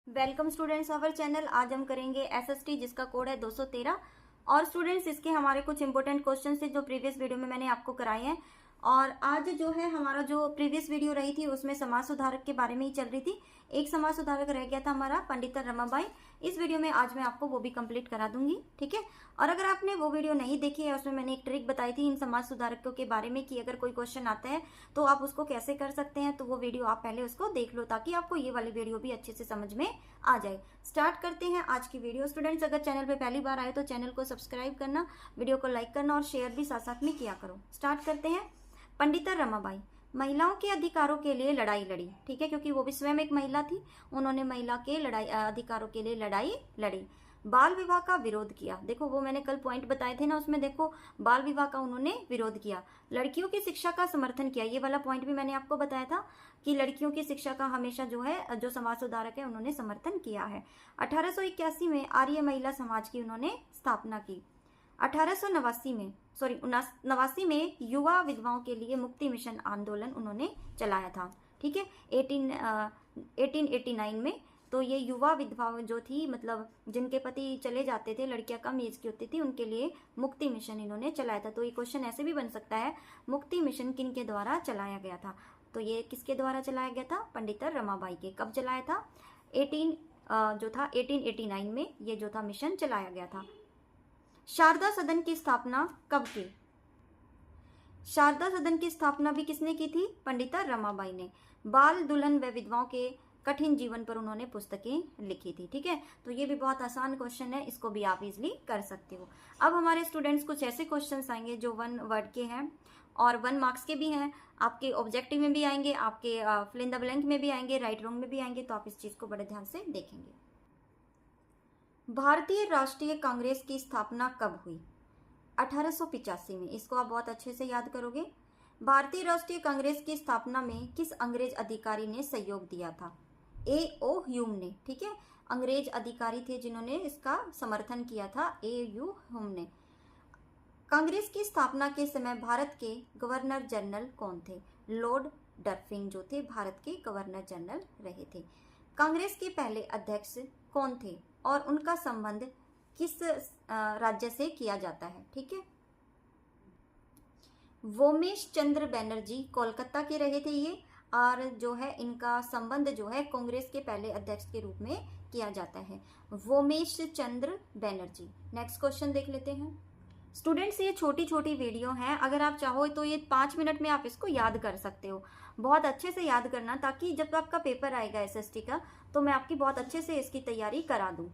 Welcome students our channel. आज हम करेंगे एसएसटी जिसका कोड है 213। और स्टूडेंट्स इसके हमारे कुछ इंपॉर्टेंट क्वेश्चन थे जो प्रीवियस वीडियो में मैंने आपको कराए हैं। और आज जो है हमारा जो प्रीवियस वीडियो रही थी उसमें समाज सुधारक के बारे में ही चल रही थी। एक समाज सुधारक रह गया था हमारा पंडिता रमाबाई। इस वीडियो में आज मैं आपको वो भी कंप्लीट करा दूंगी, ठीक है। और अगर आपने वो वीडियो नहीं देखी है, उसमें मैंने एक ट्रिक बताई थी इन समाज सुधारकों के बारे में कि अगर कोई क्वेश्चन आता है तो आप उसको कैसे कर सकते हैं, तो वो वीडियो आप पहले उसको देख लो ताकि आपको ये वाली वीडियो भी अच्छे से समझ में आ जाए। स्टार्ट करते हैं आज की वीडियो। स्टूडेंट्स अगर चैनल पे पहली बार आए तो चैनल को सब्सक्राइब करना, वीडियो को लाइक करना और शेयर भी साथ साथ में किया करो। स्टार्ट करते हैं। पंडिता रमाबाई महिलाओं के अधिकारों के लिए लड़ाई लड़ी, ठीक है, क्योंकि वो भी स्वयं एक महिला थी। उन्होंने महिला के अधिकारों के लिए लड़ाई लड़ी। बाल विवाह का विरोध किया। देखो वो मैंने कल पॉइंट बताए थे ना, उसमें देखो बाल विवाह का उन्होंने विरोध किया। लड़कियों की शिक्षा का समर्थन किया। ये वाला पॉइंट भी मैंने आपको बताया था कि लड़कियों की शिक्षा का हमेशा जो है जो समाज सुधारक है उन्होंने समर्थन किया है। 1881 में आर्य महिला समाज की उन्होंने स्थापना की। 1889 में युवा विधवाओं के लिए मुक्ति मिशन आंदोलन उन्होंने चलाया था, ठीक है। 1889 में तो ये युवा विधवाएं जो थी, मतलब जिनके पति चले जाते थे, लड़कियां कम एज की होती थी, उनके लिए मुक्ति मिशन इन्होंने चलाया था। तो ये क्वेश्चन ऐसे भी बन सकता है, मुक्ति मिशन किन के द्वारा चलाया गया था? तो ये किसके द्वारा चलाया गया था? पंडिता रमाबाई के। कब चलाया था? 1889 में ये जो था मिशन चलाया गया था। शारदा सदन की स्थापना कब की? शारदा सदन की स्थापना भी किसने की थी? पंडिता रमाबाई ने। बाल दुल्हन व विधवाओं के कठिन जीवन पर उन्होंने पुस्तकें लिखी थी, ठीक है। तो ये भी बहुत आसान क्वेश्चन है, इसको भी आप इजीली कर सकते हो। अब हमारे स्टूडेंट्स कुछ ऐसे क्वेश्चंस आएंगे जो 1 वर्ड के हैं और 1 मार्क्स के भी हैं, आपके ऑब्जेक्टिव में भी आएंगे, आपके फिल इन द ब्लैंक में भी आएंगे, राइट रॉन्ग में भी आएंगे। तो आप इस चीज को बड़े ध्यान से देखेंगे। भारतीय राष्ट्रीय कांग्रेस की स्थापना कब हुई? 1885 में। इसको आप बहुत अच्छे से याद करोगे। भारतीय राष्ट्रीय कांग्रेस की स्थापना में किस अंग्रेज अधिकारी ने सहयोग दिया था? A.O. ह्यूम ने, ठीक है। अंग्रेज अधिकारी थे जिन्होंने इसका समर्थन किया था, A.U. ह्यूम ने। कांग्रेस की स्थापना के समय भारत के गवर्नर जनरल कौन थे? लॉर्ड डरफिन जो थे भारत के गवर्नर जनरल रहे थे। कांग्रेस के पहले अध्यक्ष कौन थे और उनका संबंध किस राज्य से किया जाता है? ठीक है। वोमेश चंद्र बनर्जी कोलकाता के रहे थे ये, और जो है इनका संबंध जो है कांग्रेस के पहले अध्यक्ष के रूप में किया जाता है, वोमेश चंद्र बनर्जी। नेक्स्ट क्वेश्चन देख लेते हैं। स्टूडेंट्स ये छोटी छोटी वीडियो हैं, अगर आप चाहो तो ये 5 मिनट में आप इसको याद कर सकते हो। बहुत अच्छे से याद करना ताकि जब आपका पेपर आएगा एसएसटी का तो मैं आपकी बहुत अच्छे से इसकी तैयारी करा दूं।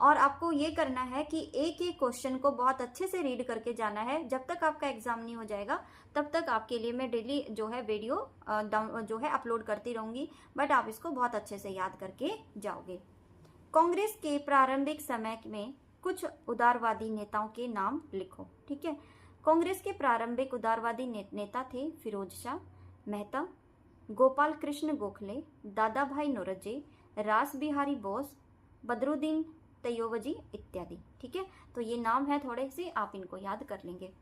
और आपको ये करना है कि एक एक क्वेश्चन को बहुत अच्छे से रीड करके जाना है। जब तक आपका एग्जाम नहीं हो जाएगा तब तक आपके लिए मैं डेली जो है वीडियो जो है अपलोड करती रहूंगी, बट आप इसको बहुत अच्छे से याद करके जाओगे। कांग्रेस के प्रारंभिक समय में कुछ उदारवादी नेताओं के नाम लिखो, ठीक है। कांग्रेस के प्रारंभिक उदारवादी नेता थे फिरोज शाह मेहता, गोपाल कृष्ण गोखले, दादा भाई नौरोजी, रास बिहारी बोस, बदरुद्दीन तैयबजी इत्यादि, ठीक है। तो ये नाम है, थोड़े से आप इनको याद कर लेंगे।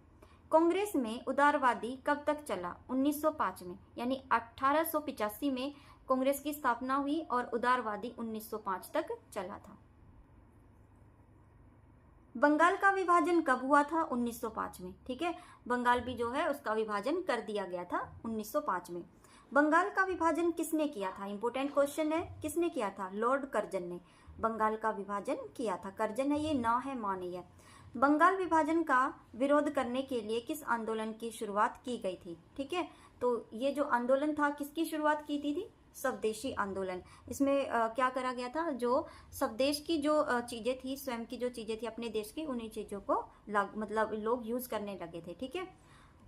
कांग्रेस में उदारवादी कब तक चला? 1905 में, यानी 1885 में कांग्रेस की स्थापना हुई और उदारवादी 1905 तक चला था। बंगाल का विभाजन कब हुआ था? 1905 में, ठीक है। बंगाल भी जो है उसका विभाजन कर दिया गया था 1905 में। बंगाल का विभाजन किसने किया था? इंपोर्टेंट क्वेश्चन है, किसने किया था? लॉर्ड कर्जन ने बंगाल का विभाजन किया था। कर्जन है ये, ना है, मान है। बंगाल विभाजन का विरोध करने के लिए किस आंदोलन की शुरुआत की गई थी? ठीक है। तो ये जो आंदोलन था किसकी शुरुआत की थी? स्वदेशी आंदोलन। इसमें क्या करा गया था? जो स्वदेश की जो चीजें थी, स्वयं की जो चीजें थी अपने देश की, उन्हीं चीजों को मतलब लोग यूज करने लगे थे, ठीक है।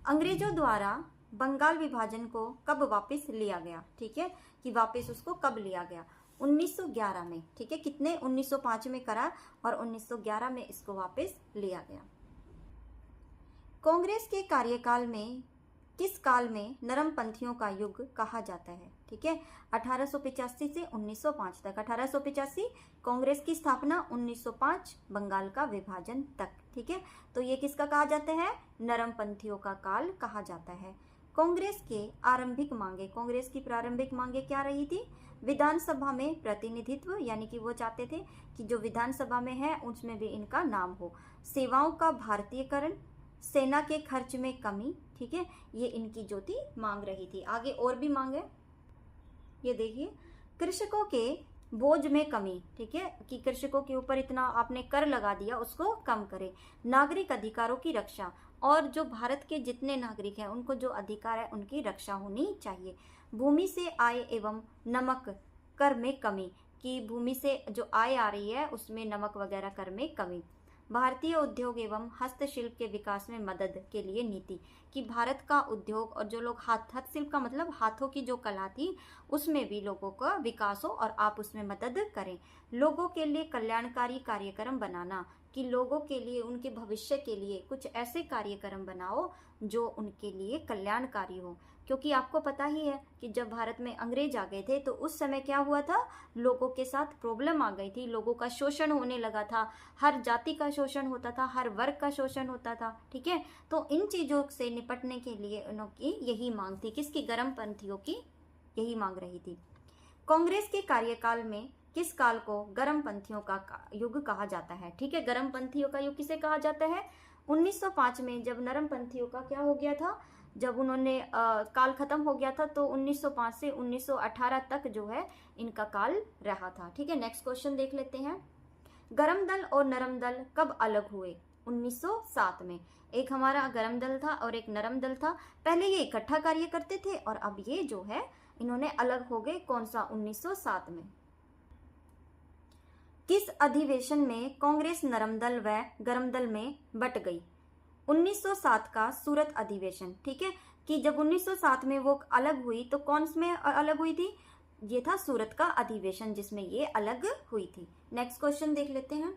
अंग्रेजों द्वारा बंगाल विभाजन को कब वापस लिया गया? ठीक है, कि वापस उसको कब लिया गया? 1911 में, ठीक है। कितने? 1905 में करा और 1911 में इसको वापस लिया गया। कांग्रेस के कार्यकाल में किस काल में नरमपंथियों का युग कहा जाता है? ठीक है, 1885 से 1905 तक। 1885 कांग्रेस की स्थापना, 1905 बंगाल का विभाजन तक, ठीक है। तो ये किसका कहा जाता है? नरमपंथियों का काल कहा जाता है। कांग्रेस के आरंभिक मांगे, कांग्रेस की प्रारंभिक मांगे क्या रही थी? विधानसभा में प्रतिनिधित्व, यानी कि वो चाहते थे कि जो विधानसभा में है उसमें भी इनका नाम हो। सेवाओं का भारतीयकरण, सेना के खर्च में कमी, ठीक है, ये इनकी जो थी मांग रही थी। आगे और भी मांगे, ये देखिए, कृषकों के बोझ में कमी, ठीक है, कि कृषकों के ऊपर इतना आपने कर लगा दिया, उसको कम करे। नागरिक अधिकारों की रक्षा, और जो भारत के जितने नागरिक हैं उनको जो अधिकार है उनकी रक्षा होनी चाहिए। भूमि से आय एवं नमक कर में कमी, कि भूमि से जो आय आ रही है उसमें नमक वगैरह कर में कमी। भारतीय उद्योग एवं हस्तशिल्प के विकास में मदद के लिए नीति, कि भारत का उद्योग और जो लोग हस्तशिल्प का मतलब हाथों की जो कला थी उसमें भी लोगों का विकास हो और आप उसमें मदद करें। लोगों के लिए कल्याणकारी कार्यक्रम बनाना, कि लोगों के लिए उनके भविष्य के लिए कुछ ऐसे कार्यक्रम बनाओ जो उनके लिए कल्याणकारी हो। क्योंकि आपको पता ही है कि जब भारत में अंग्रेज आ गए थे तो उस समय क्या हुआ था, लोगों के साथ प्रॉब्लम आ गई थी, लोगों का शोषण होने लगा था, हर जाति का शोषण होता था, हर वर्ग का शोषण होता था, ठीक है। तो इन चीज़ों से निपटने के लिए उनकी यही मांग थी, किसकी? गर्मपंथियों की यही मांग रही थी। कांग्रेस के कार्यकाल में किस काल को गर्मपंथियों का युग कहा जाता है? ठीक है, गर्मपंथियों का युग किसे कहा जाता है? 1905 में जब नरमपंथियों का क्या हो गया था, जब उन्होंने काल खत्म हो गया था, तो 1905 से 1918 तक जो है इनका काल रहा था। ठीक है, नेक्स्ट क्वेश्चन देख लेते हैं। गरम दल और नरम दल कब अलग हुए? 1907 में। एक हमारा गरम दल था और एक नरम दल था। पहले ये इकट्ठा कार्य करते थे और अब ये जो है इन्होंने अलग हो गए। कौन सा? 1907 में। किस अधिवेशन में कांग्रेस नरम दल व गरम दल में बट गई? 1907 का सूरत अधिवेशन। ठीक है, कि जब 1907 में वो अलग हुई तो कौन में अलग हुई थी? ये था सूरत का अधिवेशन जिसमें ये अलग हुई थी। नेक्स्ट क्वेश्चन देख लेते हैं।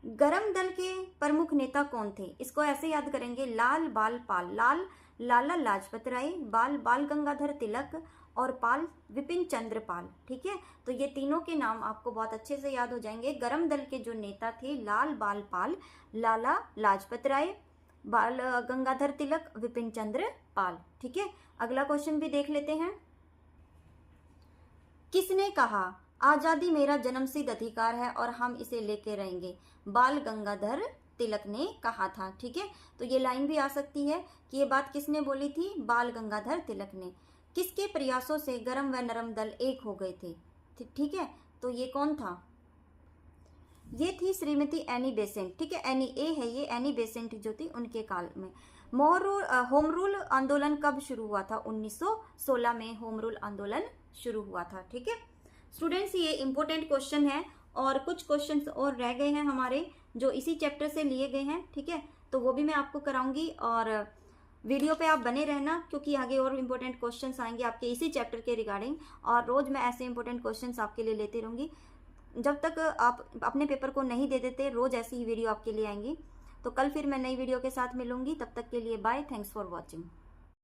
गरम दल के प्रमुख नेता कौन थे? इसको ऐसे याद करेंगे, लाल बाल पाल। लाल लाला लाजपत राय, बाल बाल गंगाधर तिलक और पाल विपिन चंद्र पाल। ठीक है, तो ये तीनों के नाम आपको बहुत अच्छे से याद हो जाएंगे। गरम दल के जो नेता थे लाल बाल पाल, लाला लाजपत राय, बाल गंगाधर तिलक, विपिन चंद्र पाल। ठीक है, अगला क्वेश्चन भी देख लेते हैं। किसने कहा आजादी मेरा जन्मसिद्ध अधिकार है और हम इसे लेके रहेंगे? बाल गंगाधर तिलक ने कहा था। ठीक है, तो ये लाइन भी आ सकती है कि ये बात किसने बोली थी? बाल गंगाधर तिलक ने। किसके प्रयासों से गरम व नरम दल एक हो गए थे? ठीक है, तो ये कौन था? ये थी श्रीमती एनी बेसेंट। ठीक है, एनी ए है ये, एनी बेसेंट जो थी उनके काल में। होम रूल आंदोलन कब शुरू हुआ था? 1916 में होम रूल आंदोलन शुरू हुआ था। ठीक है स्टूडेंट्स, ये इंपॉर्टेंट क्वेश्चन है और कुछ क्वेश्चंस और रह गए हैं हमारे जो इसी चैप्टर से लिए गए हैं। ठीक है, तो वो भी मैं आपको कराऊंगी और वीडियो पे आप बने रहना क्योंकि आगे और इम्पोर्टेंट क्वेश्चंस आएंगे आपके इसी चैप्टर के रिगार्डिंग, और रोज मैं ऐसे इंपॉर्टेंट क्वेश्चंस आपके लिए लेती रहूंगी। जब तक आप अपने पेपर को नहीं दे देते रोज ऐसी ही वीडियो आपके लिए आएंगी। तो कल फिर मैं नई वीडियो के साथ मिलूंगी, तब तक के लिए बाय, थैंक्स फॉर वॉचिंग।